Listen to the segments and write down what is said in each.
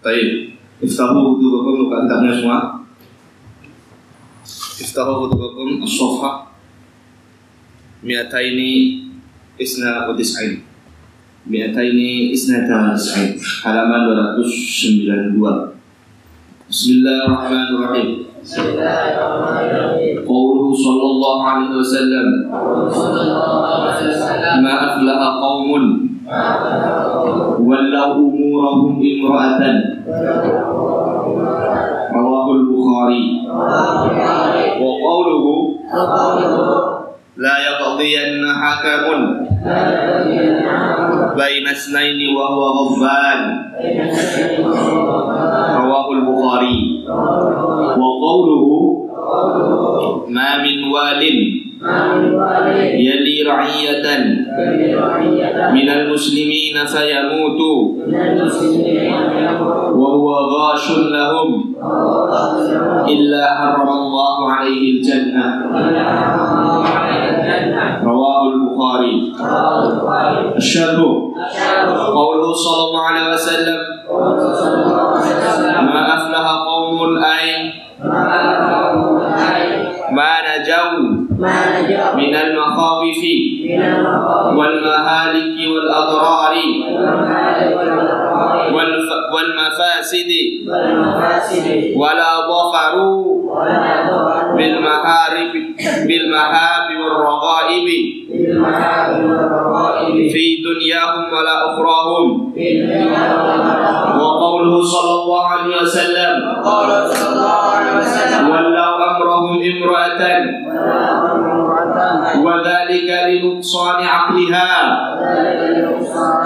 Baik, iftahu wudu'akum, buka kitabnya semua. Iftahu wudu'akum as-safha 292, halaman 292. Bismillahirrahmanirrahim. Qauluhu sallallahu alaihi wasallam, ma aflaha qaumun wallau umurahum imra'atan. Rawahul Bukhari. Wa qauluhu la yaqdiyanna hakamun baina isnaini wa huwa ghadban. Rawahul Bukhari. Wa qauluhu ma min walin yali ra'iyatan minal muslimina fayamutu wa huwa ghashun lahum illa harramallahu alaihi al-jannah. Rawahul Bukhari. Asyarhu qauluhu sallallahu alaihi wasallam, ma aflaha qaumun ay ma najaw minal makhawifi wal mahaliki wal adrari wal mafasidi wala dhafaru bil mahabi wal raghaibi fi dunyahum wala ukhrahum. Wa qawluhu sallallahu alaihi wasallam, wallau amrahum imra'atan wa dhalika li nuqsani aqliha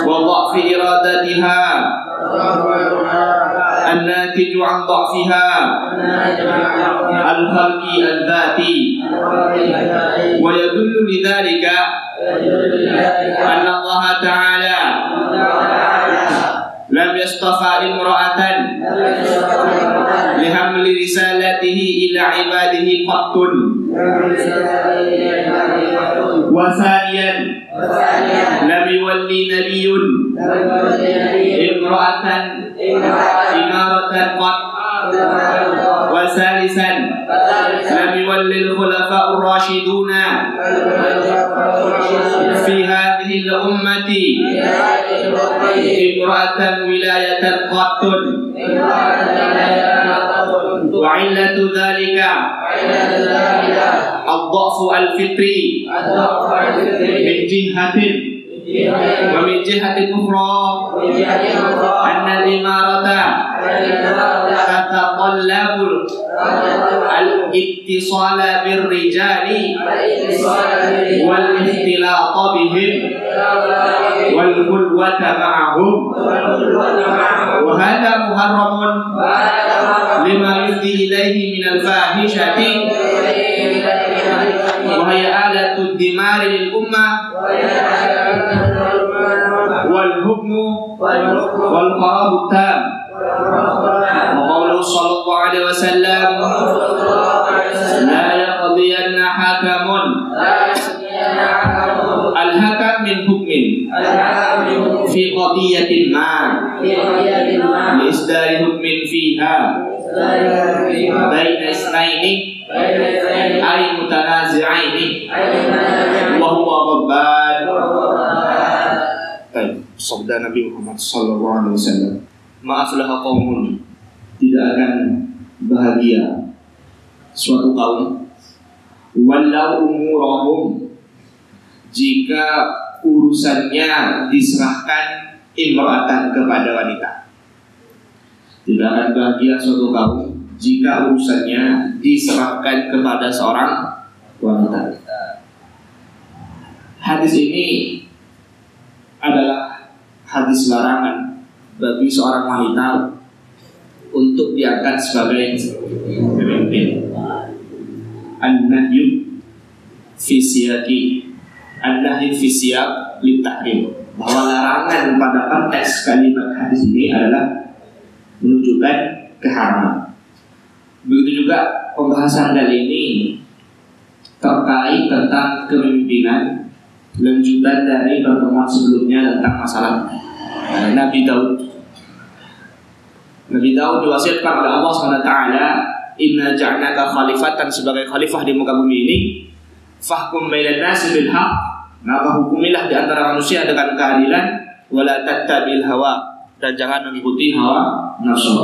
wa dha'fi iradatiha الناتج عن ضعفها الخلقي الذاتي. ويدل لذلك أن الله تعالى لم يصطفى امرأة لحمل رسالته إلى عباده قط. وثانيا لم يولي نبي امرأة إمارة قط. وثالثا لم يولي الخلفاء الراشدون في هذه الأمة امرأة ولاية قط. وعلة ذلك الضعف الفطري من جهة، ومن جهة أخرى أن الإمارة تتطلب الاتصال بالرجال والاختلاط بهم والخلوة معهم، وهذا محرم لما يفضي إليه من الفاحشة وهي آلة الدمار للأمة والهدم والخراب التام. وقوله صلى الله عليه وسلم، لا يقضين حكم. الحكم من حكم في قضية ما لإصدار حكم فيها بين اثنين أي متنازعين وهو غضبان. Sabda Nabi Muhammad sallallahu alaihi wasallam, ma aflaha qaumun, tidak akan bahagia suatu kaum, wallau umurahum, jika urusannya diserahkan imra'atan kepada wanita. Tidak akan bahagia suatu kaum jika urusannya diserahkan kepada seorang wanita. Hadis ini adalah hadis larangan bagi seorang wanita untuk diangkat sebagai pemimpin. An-nahyu fi siyaqi, an-nahyu fi siyaq litahrim, bahwa larangan pada konteks kalimat hadis ini adalah menunjukkan keharaman. Begitu juga pembahasan kali ini terkait tentang kepemimpinan, lanjutan dari pertemuan sebelumnya tentang masalah Nabi Daud. Nabi Daud diwasiatkan oleh Allah SWT, inna ja'naka khalifatan, sebagai khalifah di muka bumi ini, fahkum bainan nasi bil haq, maka hukumilah di antara manusia dengan keadilan, wala tattabil hawa, dan jangan mengikuti hawa nafsu.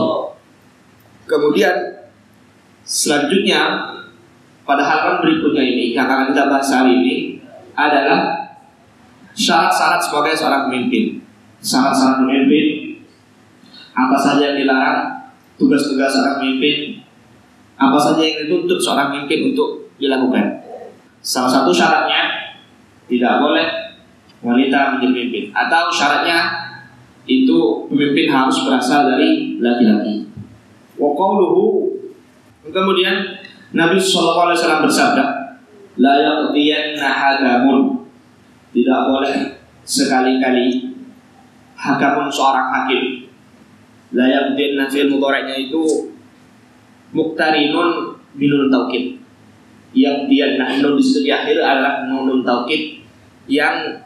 Kemudian selanjutnya pada halaman berikutnya ini yang akan kita bahas hari ini adalah syarat-syarat sebagai seorang pemimpin. Syarat-syarat pemimpin, apa saja yang dilarang, tugas-tugas seorang pemimpin, apa saja yang dituntut seorang pemimpin untuk dilakukan. Salah satu syaratnya tidak boleh wanita menjadi pemimpin, atau syaratnya itu pemimpin harus berasal dari laki-laki. Wa qawluhu, kemudian Nabi SAW bersabda, la yaqdiyanna hakamun, tidak boleh sekali-kali hakamun seorang hakim. La yaqdiyanna fi'il mudhari'nya itu muqtarinun binun taukid. Yaqdiyanna nun di akhir adalah nun taukid yang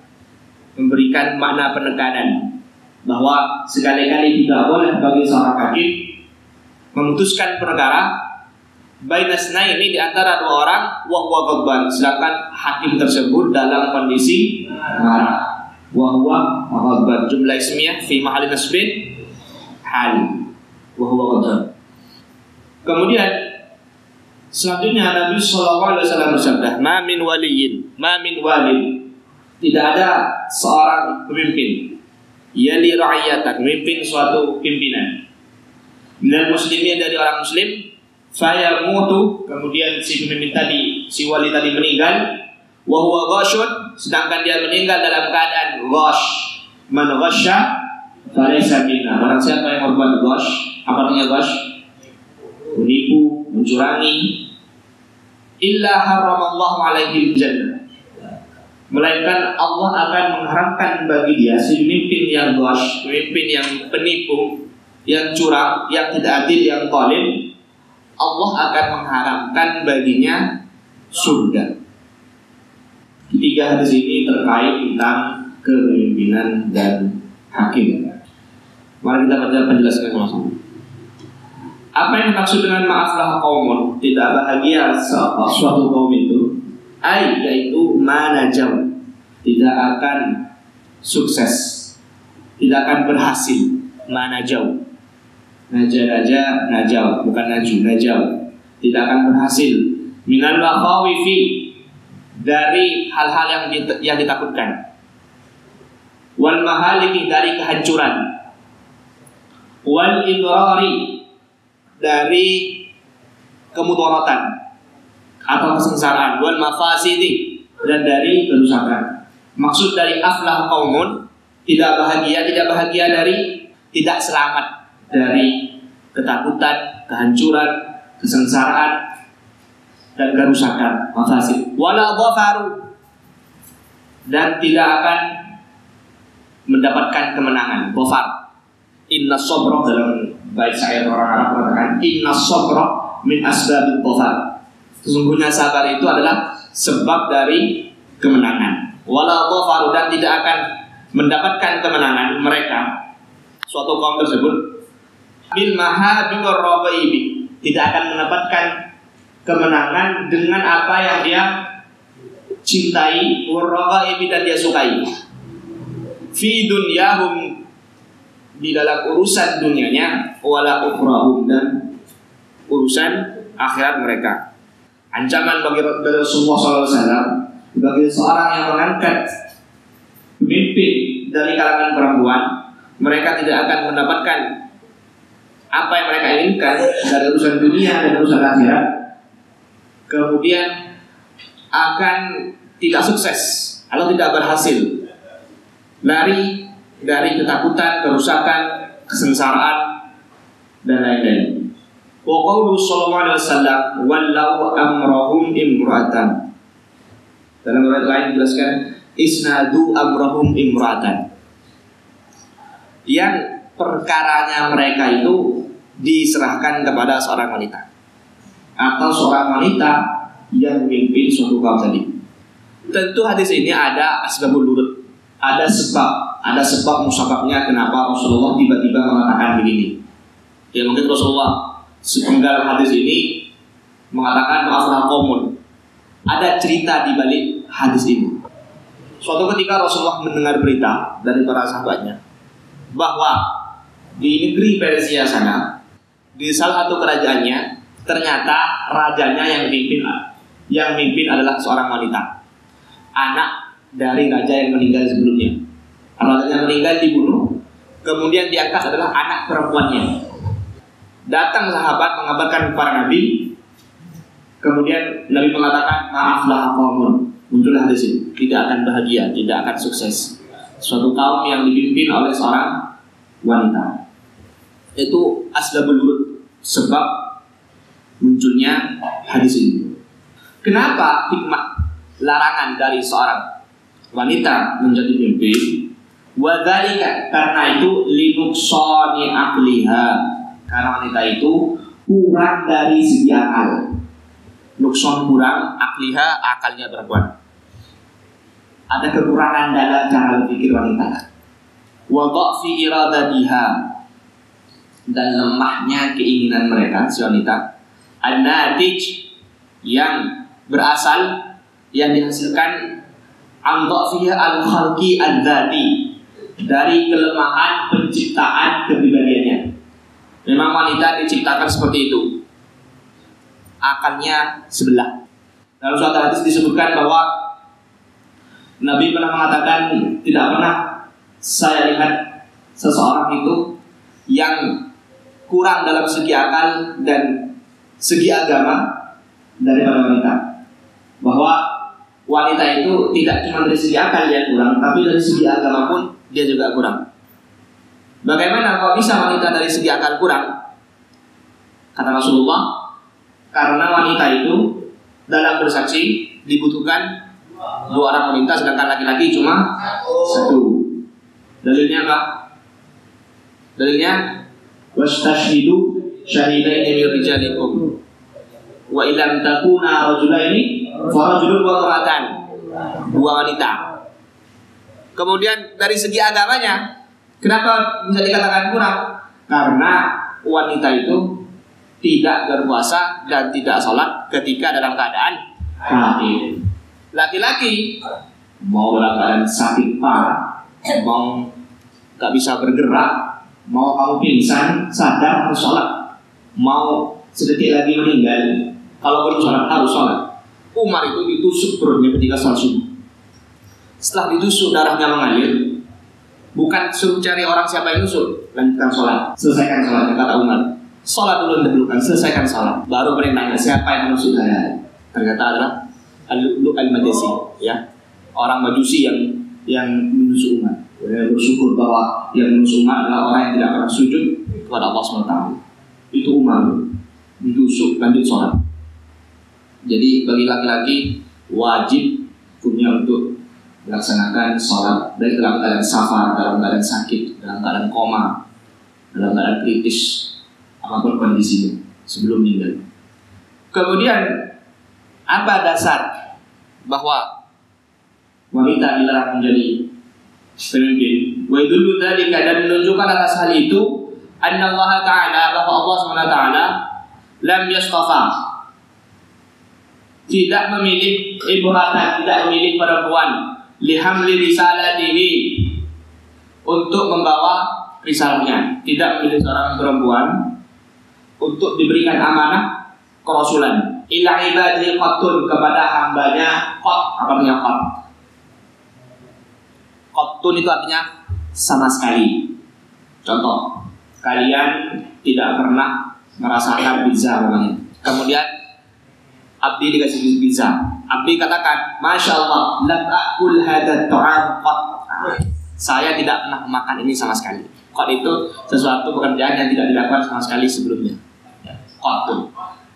memberikan makna penekanan bahwa sekali-kali tidak boleh bagi seorang hakim memutuskan perkara bainasna ini di antara dua orang wa huwa ghadban, sedangkan hakim tersebut dalam kondisi marah. Wa huwa ghadban, jumlah ismiyah fi mahalli nasbin hal, wa huwa ghadban. Kemudian selanjutnya Nabi SAW bersabda, ma min waliyin, ma min walin, tidak ada seorang pemimpin yali ra'iyatan, memimpin suatu pimpinan, minal muslimin, dari orang muslim, fayamutu, kemudian si pemimpin tadi, si wali tadi meninggal, wa huwa ghashun, sedangkan dia meninggal dalam keadaan ghash. Man ghasya falaysa minna, barang siapa yang berbuat ghash. Apa artinya ghash? Menipu, mencurangi. Illa haramallahu alaihi jannah, melainkan Allah akan mengharamkan bagi dia, si pemimpin yang ghash, pemimpin yang penipu, yang curang, yang tidak adil, yang zalim, Allah akan mengharamkan baginya surga. Ketiga hadis ini terkait tentang kepemimpinan dan hakim. Mari kita baca penjelasan sama-sama. Apa yang dimaksud dengan ma'aflah qaumun, tidak bahagia suatu kaum itu, yaitu manajau, tidak akan sukses, tidak akan berhasil. Manajau, najau, bukan najau, tidak akan berhasil. Minal makhawifi, dari hal-hal yang ditakutkan. Wal mahaliki, dari kehancuran. Wal idrari, dari kemudaratan atau kesengsaraan. Wal mafasidi, dan dari kerusakan. Maksud dari aflah qaumun, tidak bahagia dari, tidak selamat dari ketakutan, kehancuran, kesengsaraan, dan kerusakan, mafasid. Wala dhafaru, dan tidak akan mendapatkan kemenangan. Dhafar, inna sabra, dalam bait syair orang Arab mengatakan inna sabra min asbabid dhafar, sesungguhnya sabar itu adalah sebab dari kemenangan. Wala dhafaru, dan tidak akan mendapatkan kemenangan mereka, suatu kaum tersebut, bil mahabi war raghaibi, tidak akan mendapatkan kemenangan dengan apa yang dia cintai, war raghaibi, dan dia sukai, fi dunyahum, di dalam urusan dunianya, wala ukhrahum, dan urusan akhirat mereka. Ancaman bagi Rasulullah SAW, bagi seorang yang mengangkat pemimpin dari kalangan perempuan, mereka tidak akan mendapatkan apa yang mereka inginkan dari urusan dunia dan urusan akhirat. Kemudian akan tidak sukses atau tidak berhasil, lari dari ketakutan, kerusakan, kesengsaraan, dan lain-lain. Wa qawlu sallallahu alaihi wasallam, wallau amrahum imra'atan. Dalam riwayat lain dijelaskan isnadu amrahum imra'atan, yang perkaranya mereka itu diserahkan kepada seorang wanita atau seorang wanita yang memimpin suatu kaum tadi. Tentu hadis ini ada asbabul wurud, ada sebab musababnya kenapa Rasulullah tiba-tiba mengatakan begini. Ya mungkin Rasulullah sepenggal hadis ini mengatakan maaflah qaumun. Ada cerita di balik hadis ini. Suatu ketika Rasulullah mendengar berita dari para sahabatnya bahwa di negeri Persia sana, di salah satu kerajaannya, ternyata rajanya yang mimpin adalah seorang wanita, anak dari raja yang meninggal sebelumnya. Rajanya meninggal dibunuh, kemudian diangkat adalah anak perempuannya. Datang sahabat mengabarkan kepada Nabi. Kemudian Nabi mengatakan, maaflah qaumun. Muncullah hadis ini, tidak akan bahagia, tidak akan sukses. Suatu kaum yang dipimpin oleh seorang wanita. Itu asbabul wurud, sebab munculnya hadis ini. Kenapa hikmah larangan dari seorang wanita menjadi pemimpin? Wadzalika, karena itu linuksani aqliha, karena wanita itu kurang dari segi akal. Nukson kurang, akliha, akalnya perempuan. Ada kekurangan dalam cara berpikir wanita. Wa dha'fi iradatiha, dan lemahnya keinginan mereka si wanita. An-natij, yang berasal, yang dihasilkan an dha'fiha al-khalqi ad-dhati, dari kelemahan penciptaan kepribadiannya. Memang wanita diciptakan seperti itu, akalnya sebelah. Dalam suatu hadis disebutkan bahwa Nabi pernah mengatakan, tidak pernah saya lihat seseorang itu yang kurang dalam segi akal dan segi agama daripada wanita. Bahwa wanita itu tidak cuma dari segi akal dia kurang, tapi dari segi agama pun dia juga kurang. Bagaimana kok bisa wanita dari segi akal kurang? Kata Rasulullah, karena wanita itu dalam bersaksi dibutuhkan 2 orang wanita, sedangkan laki-laki cuma 1. Dalilnya apa? Dalilnya wastashhidu syahidaini min rijalikum wa illam takuna rajulaini fa rajulun wa imra'atan, 2 wanita. Kemudian dari segi agamanya, kenapa bisa dikatakan kurang? Karena wanita itu tidak berpuasa dan tidak sholat ketika dalam keadaan haid. Laki-laki mau dalam keadaan sakit parah, mau gak bisa bergerak, mau kamu pingsan, sadar harus sholat, mau sedetik lagi meninggal, kalau belum sholat harus sholat. Umar itu ditusuk perutnya ketika sholat subuh. Setelah ditusuk darahnya mengalir, bukan suruh cari orang siapa yang tusuk, lanjutkan sholat, selesaikan sholatnya, kata Umar. Sholat dulu dahulukan, selesaikan sholat, baru bertanya siapa yang menusuk saya. Ternyata adalah al-Majusi, ya, orang Majusi yang menusuk Umar. Dia bersyukur bahwa yang menusuk Umar adalah orang yang tidak pernah sujud kepada Allah SWT. Itu Umar ditusuk lanjut sholat. Jadi bagi laki-laki wajib punya untuk melaksanakan sholat, baik dalam keadaan safar, dalam keadaan sakit, dalam keadaan koma, dalam keadaan kritis, apapun kondisinya sebelum meninggal. Kemudian apa dasar bahwa wanita dilarang menjadi pemimpin? Wa yadullu dzalika, dan menunjukkan atas hal itu anna Allah Ta'ala, bahwa Allah SWT lam yastafa, tidak memilih imra'atan, tidak memilih perempuan, lihamli risalatihi, untuk membawa risalahnya, tidak memilih seorang perempuan untuk diberikan amanah kerasulan, ila ibadihi qattun, kepada hambanya qat. Apa artinya qat? Qattun itu artinya sama sekali. Contoh, kalian tidak pernah merasakan pizza namanya. Kemudian abdi dikasih pizza. Abdi katakan, Masya Allah, lam akul hadha ta'am qat. Saya tidak pernah makan ini sama sekali. Qat itu sesuatu pekerjaan yang tidak dilakukan sama sekali sebelumnya. Qatun.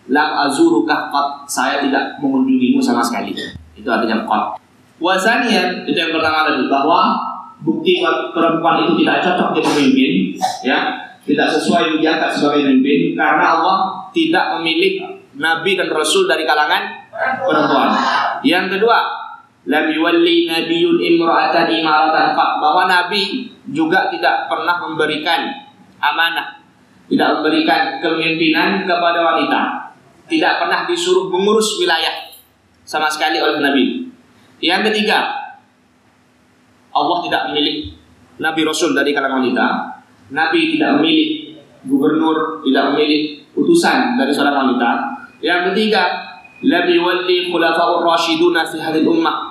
Lam azuruka qat, saya tidak mengunjungimu sama sekali. Itu artinya qat. Wazanian, itu yang pertama tadi, bahwa bukti perempuan itu tidak cocok jadi pemimpin, ya, tidak sesuai diangkat sebagai pemimpin, karena Allah tidak memilih nabi dan rasul dari kalangan perempuan. Yang kedua, lam yuwalli nabiyyun imra'atan imaratan qat, bahwa nabi juga tidak pernah memberikan amanah tidak memberikan kepemimpinan kepada wanita, tidak pernah disuruh mengurus wilayah sama sekali oleh Nabi. Yang ketiga, Allah tidak memilih Nabi Rasul dari kalangan wanita. Nabi tidak memilih gubernur, tidak memilih utusan dari seorang wanita. Yang ketiga, lam yuwalli khulafa'ur rasyiduna fi hadhihi ummah.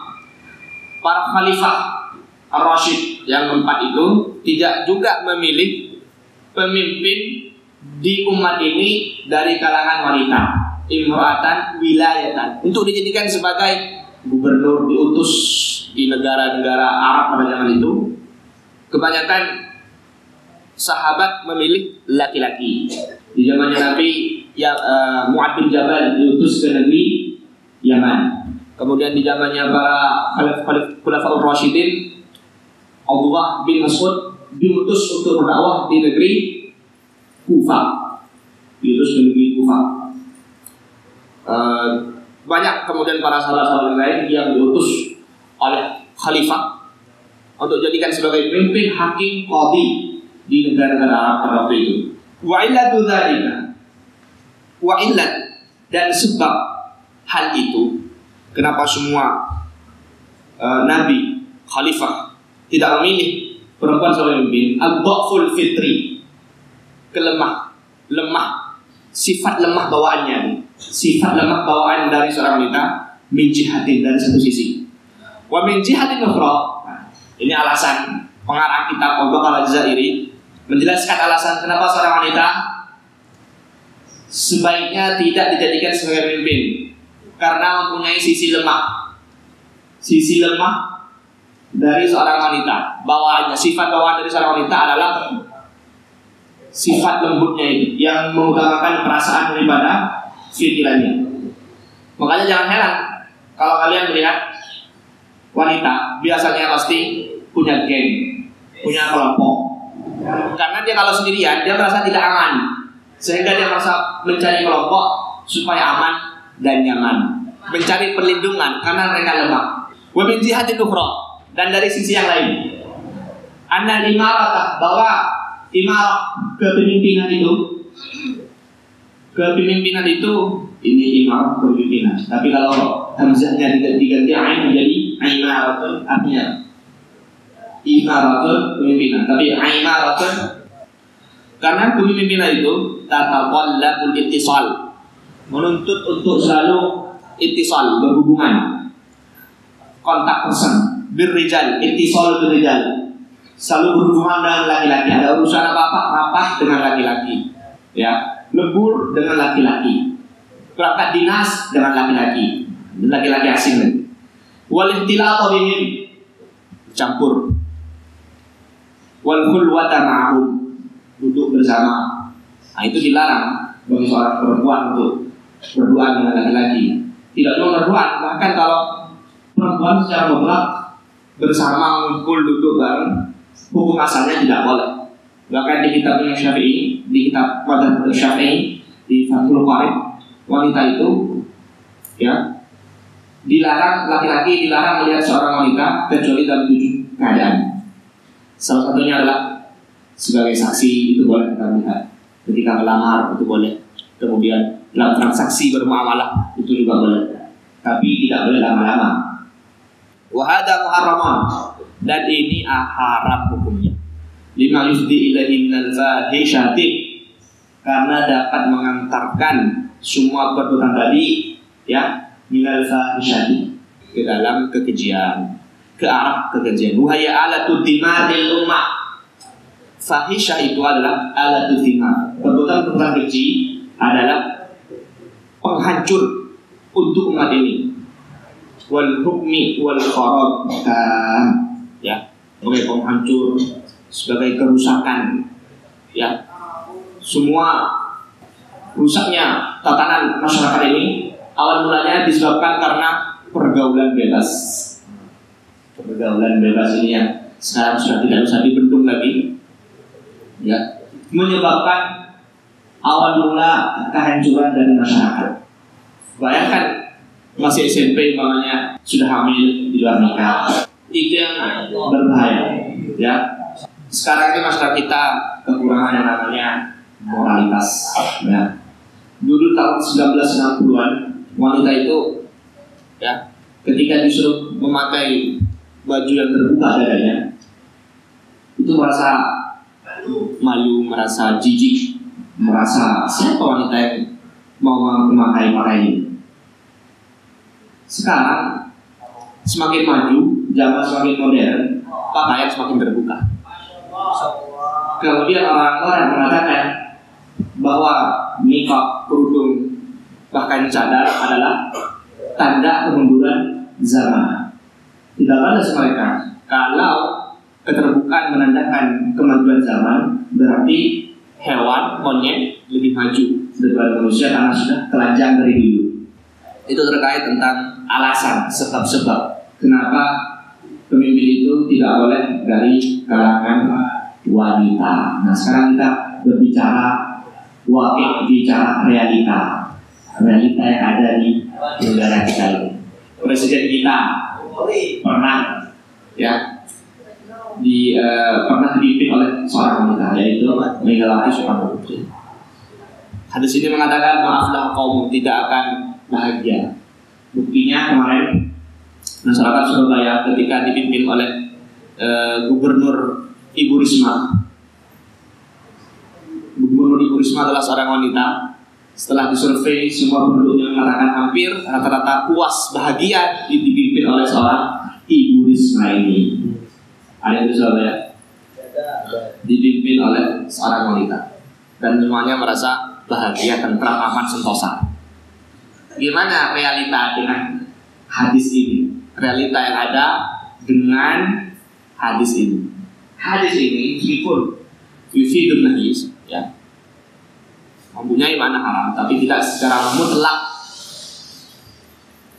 Para khalifah ar-rasyid yang keempat itu tidak juga memilih pemimpin di umat ini dari kalangan wanita, imra'atan wilayatan, untuk dijadikan sebagai gubernur, diutus di negara-negara Arab pada zaman itu. Kebanyakan sahabat memilih laki-laki. Di zamannya Nabi, Mu'ad bin Jabal diutus ke negeri Yaman. Kemudian di zamannya para khulafaur rasyidin, Abdullah bin Mas'ud diutus untuk berdakwah di negeri Kufah. Diutus ke negeri Kufah. Banyak kemudian para sahabat-sahabat lain yang diutus oleh khalifah untuk jadikan sebagai pemimpin, hakim, qadhi di negara-negara Arab pada waktu itu. Wa illatu dzalika, wa illat, dan sebab hal itu, kenapa semua nabi, khalifah tidak memilih perempuan sebagai pemimpin, al-dhaful fitri, lemah, sifat lemah bawaannya, sifat lemah bawaan dari seorang wanita, min jihatin, dari satu sisi. Wa min jihatin ukhra, ini alasan pengarang kitab Al-Baqarah Al-Jazairi menjelaskan alasan kenapa seorang wanita sebaiknya tidak dijadikan sebagai pemimpin, karena mempunyai sisi lemah dari seorang wanita. Bawaannya, sifat bawaan dari seorang wanita adalah sifat lembutnya ini, yang mengutamakan perasaan daripada pikirannya. Makanya jangan heran kalau kalian melihat wanita biasanya pasti punya geng, punya kelompok. Karena dia kalau sendirian dia merasa tidak aman, sehingga dia merasa mencari kelompok supaya aman dan nyaman, mencari perlindungan karena mereka lemah. Wa min jihatin ukhra, dan dari sisi yang lain, anna imarata, bahwa imarah, kepemimpinan itu ini imarah kepemimpinan. Tapi kalau hamzahnya diganti ain menjadi imaratun, artinya imaratun kepemimpinan. Tapi imaratun karena kepemimpinan itu tataqallabul ittisal, menuntut untuk selalu ittisal, berhubungan, kontak person, birrijal, ittisal birrijal, selalu berhubungan dengan laki-laki. Ada urusan apa-apa, rapat dengan laki-laki, ya, lebur dengan laki-laki, berangkat dinas dengan laki-laki asing. Wal ihtilatu bihim, campur. Wal khulwata ma'hum, duduk bersama. Nah, itu dilarang bagi seorang perempuan untuk berduaan dengan laki-laki. Tidak cuma berduaan, bahkan kalau perempuan secara mutlak bersama, ngumpul, duduk bareng, hukum asalnya tidak boleh. Bahkan di kitab Syafi'i, di kitab Madzhab Syafi'i, di Fathul Qarib, wanita itu, ya, dilarang, laki-laki dilarang melihat seorang wanita kecuali dalam 7 keadaan. Salah satunya adalah sebagai saksi, itu boleh kita lihat. Ketika melamar itu boleh. Kemudian dalam transaksi bermuamalah itu juga boleh. Tapi tidak boleh lama-lama. Wa hadza muharraman, dan ini haram hukumnya. Lima yufdi ilaihi minal fahishati, karena dapat mengantarkan semua perbuatan tadi, ya, minal fahishati, ke dalam kekejian, ke arah kekejian. Wahaya alatud dimaril ummah. Fahisha itu adalah alatud dimar. Perbuatan keji adalah penghancur untuk umat ini. Wal hukmi wal kharab, ya, sebagai penghancur, sebagai kerusakan, ya, semua rusaknya tatanan masyarakat ini awal mulanya disebabkan karena pergaulan bebas. Pergaulan bebas ini yang sekarang sudah tidak bisa dibendung lagi, ya, menyebabkan awal mula kehancuran dari masyarakat. Bayangkan masih SMP namanya sudah hamil di luar nikah, itu yang berbahaya, ya. Sekarang ini masyarakat kita kekurangan yang namanya moralitas. Ya. Dulu tahun 1960-an wanita itu ya ketika disuruh memakai baju yang terbuka dadanya itu merasa malu, merasa jijik, merasa siapa wanita yang mau memakai pakaian ini. Sekarang semakin maju, zaman semakin modern, pakaian semakin terbuka. Kemudian orang-orang mengatakan bahwa niqab, kerudung, bahkan cadar adalah tanda kemunduran zaman. Tidak ada mereka. Kalau keterbukaan menandakan kemajuan zaman, berarti hewan, monyet lebih maju daripada manusia karena sudah telanjang dari dulu. Itu terkait tentang alasan, sebab-sebab kenapa pemimpin itu tidak boleh dari kalangan wanita. Nah sekarang kita berbicara bicara realita yang ada di negara kita ini. Presiden kita pernah pernah dipimpin oleh seorang wanita, yaitu Megawati Soekarno Putri. Hadis ini mengatakan maaflah kaum tidak akan bahagia. Buktinya kemarin masyarakat Surabaya ketika dipimpin oleh Gubernur Ibu Risma. Gubernur Ibu Risma adalah seorang wanita. Setelah disurvei semua penduduknya mengatakan hampir rata-rata puas bahagia dipimpin oleh seorang Ibu Risma ini. Ada di Surabaya dipimpin oleh seorang wanita dan semuanya merasa bahagia, tentram, aman, sentosa. Gimana realita dengan hadis ini? Realita yang ada dengan hadis ini. Hadis ini meskipun yufidun nahis, ya, mempunyai makna haram, tapi tidak secara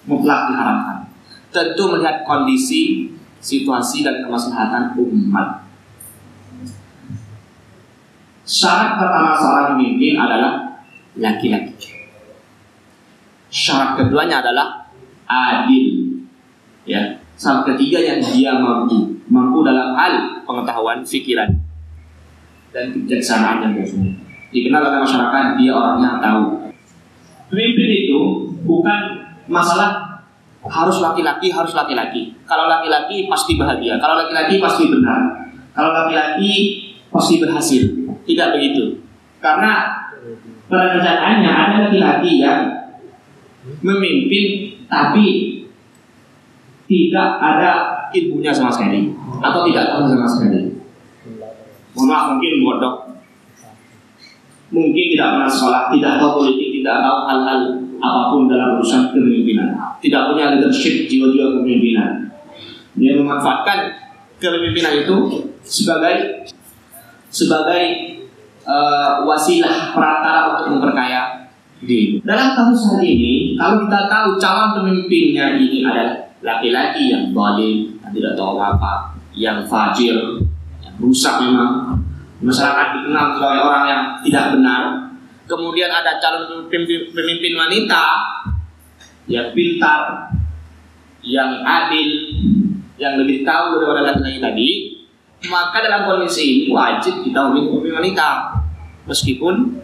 mutlak diharamkan. Tentu melihat kondisi, situasi dan kemaslahatan umat. Syarat pertama seorang pemimpin adalah laki-laki. Syarat keduanya adalah adil. Ya. Syarat ketiganya dia mampu dalam hal pengetahuan, pikiran dan kebijaksanaan yang bersungguh. Dikenal oleh masyarakat dia orangnya tahu. Pemimpin itu bukan masalah harus laki-laki. Kalau laki-laki pasti bahagia. Kalau laki-laki pasti benar. Kalau laki-laki pasti berhasil. Tidak begitu. Karena pada kenyataannya ada laki-laki yang memimpin tapi tidak ada ilmunya sama sekali atau tidak tahu sama sekali. Mohon maaf, mungkin bodoh, mungkin tidak pernah sekolah, tidak tahu politik, tidak tahu hal-hal apapun dalam urusan kepemimpinan, tidak punya leadership, jiwa-jiwa kepemimpinan. Dia memanfaatkan kepemimpinan itu sebagai wasilah perantara untuk memperkaya diri. Dalam kasus hari ini, kalau kita tahu calon pemimpinnya ini adalah laki-laki yang zalim, yang tidak tahu apa, yang fajir, yang rusak memang, masyarakat dikenal sebagai orang yang tidak benar. Kemudian ada calon pemimpin wanita yang pintar, yang adil, yang lebih tahu daripada laki-laki tadi, maka dalam kondisi ini wajib kita memilih wanita. Meskipun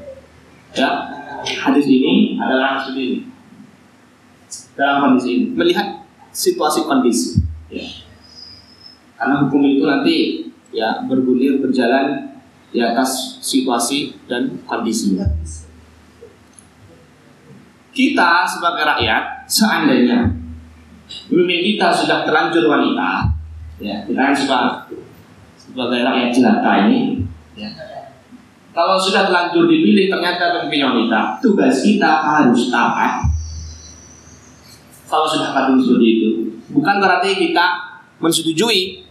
ya hadis ini adalah seperti ini. Dalam kondisi ini melihat situasi kondisi ya. Karena hukum itu nanti ya bergulir berjalan di atas situasi dan kondisi. Kita sebagai rakyat, seandainya pemimpin kita sudah terlanjur wanita, ya kita kan sebagai rakyat jelata ini, ya, kalau sudah terlanjur dipilih ternyata pemimpin wanita, tugas kita harus taat. Kalau sudah katakan seperti itu, bukan berarti kita mensetujui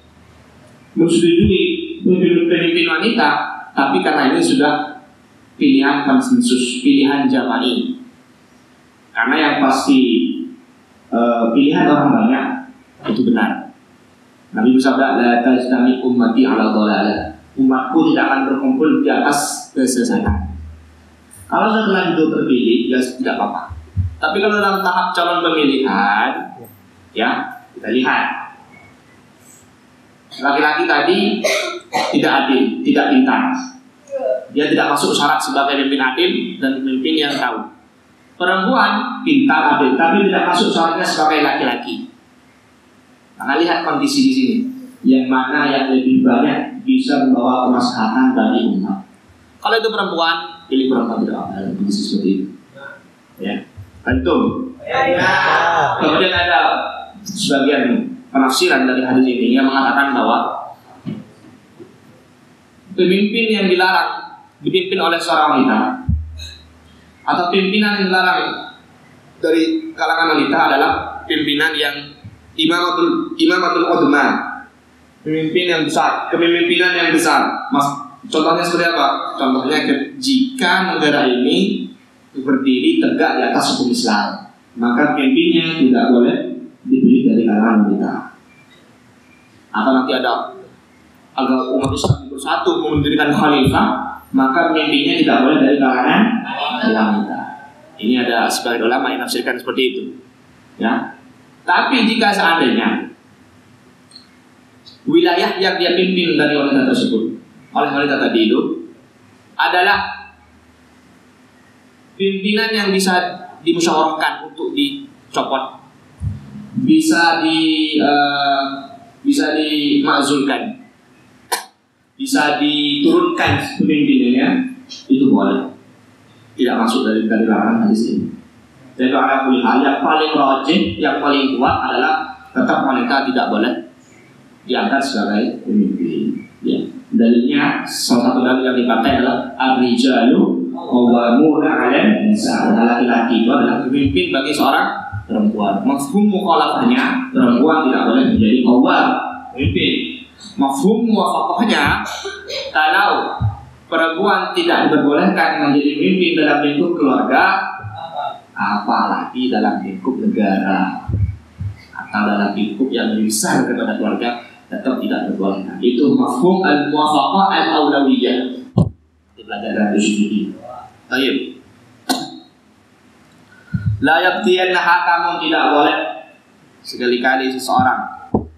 pemimpin wanita, tapi karena ini sudah pilihan konsensus, pilihan jama'i. Karena yang pasti pilihan orang banyak itu benar. Nabi bersabda, la tajtami ummati ala dhalalah. Umatku tidak akan berkumpul di atas kesesatan. Kalau sudah terlanjur terpilih, ya tidak apa-apa. Tapi kalau dalam tahap calon pemilihan, ya kita lihat laki-laki tadi tidak adil, tidak pintar, Dia tidak masuk syarat sebagai pemimpin adil dan pemimpin yang tahu. Perempuan pintar adil, tapi tidak masuk syaratnya sebagai laki-laki. Maka lihat kondisi di sini, yang mana yang lebih banyak bisa membawa kemaslahatan bagi umat. Kalau itu perempuan, pilih perempuan tidak dalam kondisi seperti itu. Ya, tentu. Kemudian ada sebagian penafsiran dari hadis ini yang mengatakan bahwa pemimpin yang dilarang dipimpin oleh seorang wanita atau pimpinan yang dilarang dari kalangan wanita adalah pimpinan yang imamatul udma, pemimpin yang besar, kepemimpinan yang besar. Contohnya seperti apa? Contohnya jika negara ini berdiri tegak di atas hukum Islam, maka pemimpinnya tidak boleh dipilih dari kalangan wanita. Atau nanti ada agar umat Islam bersatu mendirikan khalifah, maka pemimpinnya tidak boleh dari kalangan wanita. Ini ada sebagian ulama yang menafsirkan seperti itu. Ya. Tapi jika seandainya wilayah yang dia pimpin dari wanita tersebut, oleh wanita tadi itu adalah pimpinan yang bisa dimusyawarahkan untuk dicopot, bisa dimakzulkan, bisa diturunkan pemimpinnya, itu boleh. Tidak masuk dari larangan hadis ini. Jadi ada hal yang paling rajih, yang paling kuat adalah tetap wanita tidak boleh diangkat sebagai pemimpin. Ya. Dalilnya, salah satu dalil yang dipakai adalah ar-rijalu qawwamuna 'alan nisa. Laki-laki itu adalah pemimpin bagi seorang perempuan. Mafhum mukhalafahnya, perempuan tidak boleh menjadi qawwam, pemimpin. Mafhum muwafaqahnya, kalau perempuan tidak diperbolehkan menjadi pemimpin dalam lingkup keluarga, apalagi dalam lingkup negara atau dalam lingkup yang lebih besar daripada keluarga, tetap tidak diperbolehkan. Itu mafhum al-muwafaqah al-awlawiyah. Belajar dari sini. Baik. La yaqtiyanna hakamun, tidak boleh sekali-kali seseorang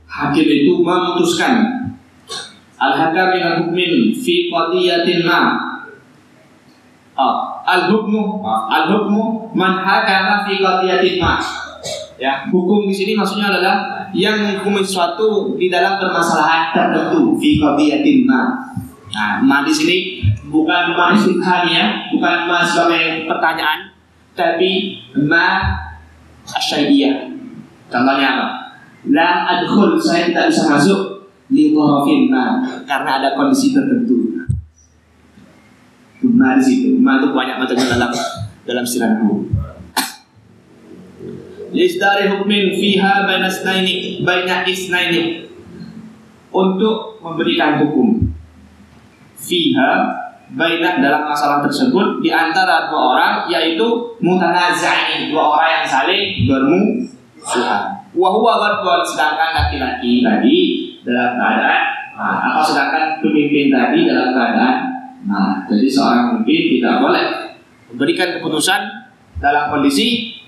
hakim itu memutuskan al-hakam dengan hukmin fi qadiyatin ma. Al-hukmu man hakama fi qadiyatin ma. Ya, hukum di sini maksudnya adalah yang menghukumi sesuatu di dalam permasalahan tertentu fi qadiyatin ma. Nah, ma di sini bukan ma istifhamiyah, bukan ma sebagai pertanyaan, tapi ma asy'ariyah. Contohnya apa? La adkhul, saya tidak bisa masuk li tarafin ma, karena ada kondisi tertentu. Ma di situ, ma itu banyak macamnya dalam sirahku. Lisdari hukmin fiha baina isnaini, untuk memberikan hukum fiha baina, dalam masalah tersebut di antara dua orang, yaitu mutanaza'in, dua orang yang saling bermusuhan. Wa huwa ghadban, sedangkan laki-laki tadi dalam keadaan atau sedangkan pemimpin tadi dalam keadaan jadi seorang pemimpin tidak boleh memberikan keputusan dalam kondisi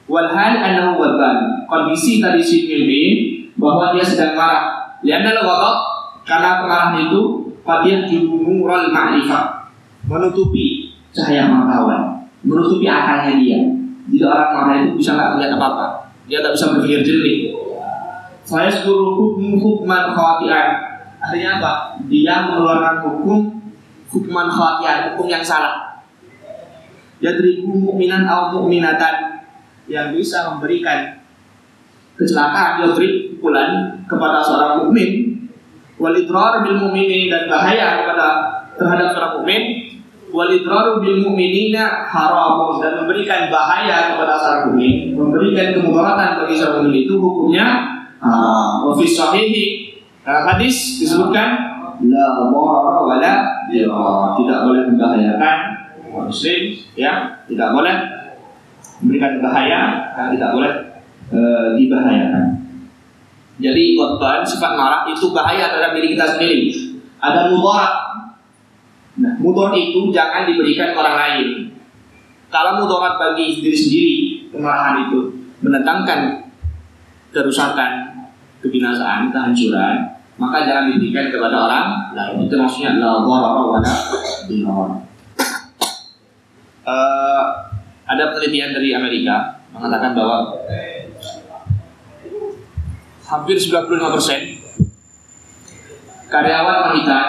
walhal annahu ghadban, kondisi tadi si pemimpin bahwa dia sedang marah. Lianna al-ghadab, karena kemarahan itu fadiyah jumurul ma'rifah, menutupi cahaya pengetahuan, menutupi akalnya dia. Jadi orang marah itu bisa nggak melihat apa-apa, dia tak bisa berpikir jernih. Saya suruh hukman khati'an, artinya apa? Dia mengeluarkan hukman khati'an, hukum yang salah. Yadribu mu'minan aw mu'minatan, yang bisa memberikan kecelakaan, dia beri pukulan kepada seorang mukmin, walidrar bil mu'minin, dan bahaya terhadap seorang mukmin, walidrar bil mu'minina haramun, dan memberikan bahaya kepada seorang mukmin, memberikan kemudaratan bagi seorang mukmin itu hukumnya wa fi sahihi, dalam hadis disebutkan la dharara wa la dirar, tidak boleh membahayakan muslim, ya, tidak boleh memberikan bahaya dan tidak boleh dibahayakan. Jadi korban sifat marah itu bahaya terhadap diri kita sendiri. Ada mudarat. Nah, mudarat itu jangan diberikan orang lain. Kalau mudarat bagi diri sendiri, kemarahan itu mendatangkan kerusakan, kebinasaan, kehancuran, maka jangan diberikan kepada orang lain. Itu maksudnya la dharara wa la dirar. Ada penelitian dari Amerika mengatakan bahwa hampir 95% karyawan wanita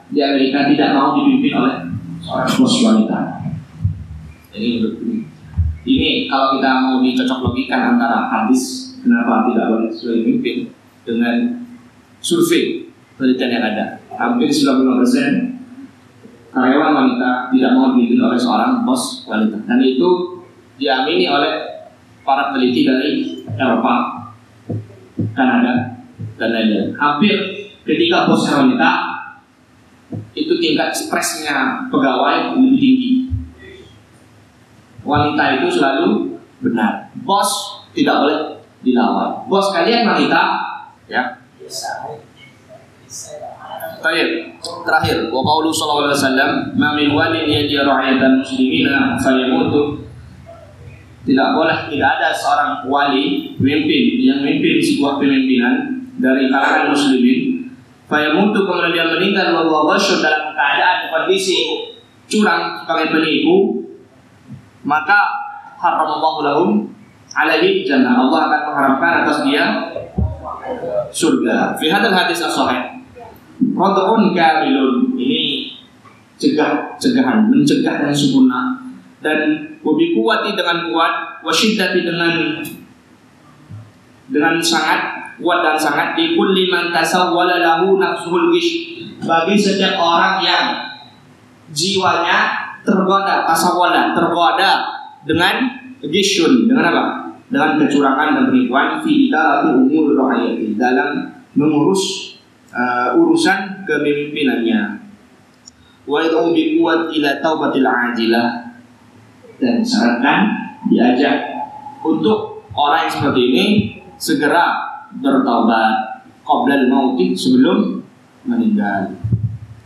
di Amerika tidak mau dipimpin oleh seorang bos wanita. Ini kalau kita mau dicocok logikan antara hadis kenapa tidak boleh dipimpin dengan survei penelitian yang ada, hampir 95% karyawan wanita tidak mau dipimpin oleh seorang bos wanita, dan itu diamini oleh para peneliti dari Eropa, Kanada, dan lain-lain. Hampir ketika bosnya wanita, itu tingkat stresnya pegawai lebih tinggi. Wanita itu selalu benar. Bos tidak boleh dilawan. Bos kalian wanita, ya. Terakhir, wa qaulu sallallahu alaihi wasallam, "Ma min walin yadi ra'yatan muslimina fayamutu." Tidak boleh, tidak ada seorang wali pemimpin yang memimpin sebuah pemimpinan dari kalangan muslimin, fayamutu, kemudian dia meninggal wa huwa ghasyun, dalam keadaan kondisi curang sebagai penipu, maka haramallahu lahum alaihi jannah, Allah akan mengharapkan atas dia surga. Fi hadzal hadis as-sahih, rad'un kamilun, ini cegahan, mencegah yang sempurna, dan wabi kuwati dengan kuat, wasyiddati dengan sangat kuat dan sangat, di kulli man tasawwala lahu nafsuhul gish, bagi setiap orang yang jiwanya tergoda dengan gishun, dengan apa? Dengan kecurangan dan penipuan, fi idarati umur rakyat, dalam mengurus urusan kepemimpinannya. Wa yad'u bi quwwati ila taubatil ajilah, dan disarankan, diajak untuk orang yang seperti ini segera bertaubat qabla al-mauti, sebelum meninggal.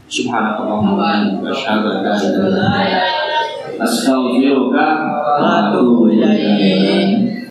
Subhanallah wa asyhadu an la ilaha illa anta astaghfiruka wa atubu ilaik.